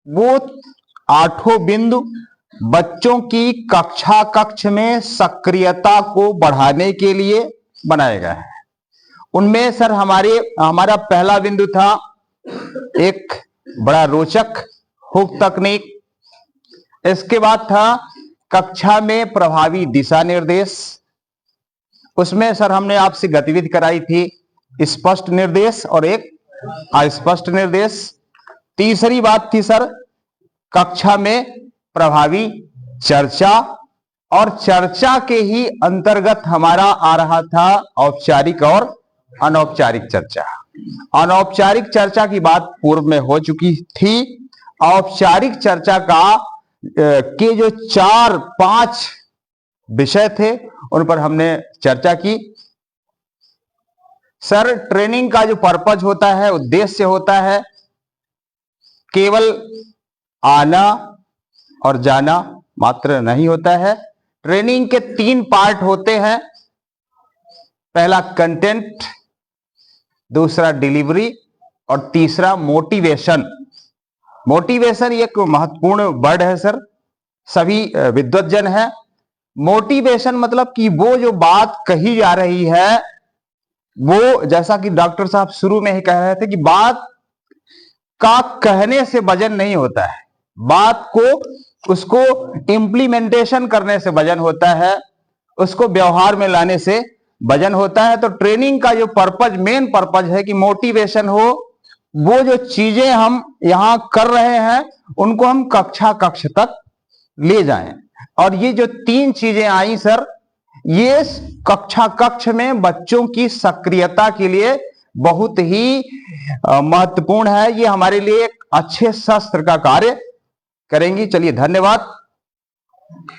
वो आठों बिंदु बच्चों की कक्ष में सक्रियता को बढ़ाने के लिए बनाए गए हैं। उनमें सर हमारा पहला बिंदु था एक बड़ा रोचक हुक तकनीक। इसके बाद था कक्षा में प्रभावी दिशा निर्देश। उसमें सर हमने आपसे गतिविधि कराई थी स्पष्ट निर्देश और एक अस्पष्ट निर्देश। तीसरी बात थी सर कक्षा में प्रभावी चर्चा, और चर्चा के ही अंतर्गत हमारा आ रहा था औपचारिक और अनौपचारिक चर्चा। अनौपचारिक चर्चा की बात पूर्व में हो चुकी थी। औपचारिक चर्चा के जो 4-5 विषय थे उन पर हमने चर्चा की। सर ट्रेनिंग का जो पर्पज होता है, उद्देश्य होता है, केवल आना और जाना मात्र नहीं होता है। ट्रेनिंग के 3 पार्ट होते हैं। पहला कंटेंट, दूसरा डिलीवरी और तीसरा मोटिवेशन। मोटिवेशन एक महत्वपूर्ण वर्ड है सर, सभी विद्वतजन है। मोटिवेशन मतलब कि वो जो बात कही जा रही है वो, जैसा कि डॉक्टर साहब शुरू में ही कह रहे थे कि बात का कहने से वजन नहीं होता है, बात को उसको इंप्लीमेंटेशन करने से वजन होता है, उसको व्यवहार में लाने से वजन होता है। तो ट्रेनिंग का जो पर्पज, मेन पर्पज है कि मोटिवेशन हो, वो जो चीजें हम यहां कर रहे हैं उनको हम कक्ष तक ले जाएं। और ये जो 3 चीजें आई सर, ये कक्ष में बच्चों की सक्रियता के लिए बहुत ही महत्वपूर्ण है। ये हमारे लिए एक अच्छे शस्त्र का कार्य करेंगी। चलिए धन्यवाद।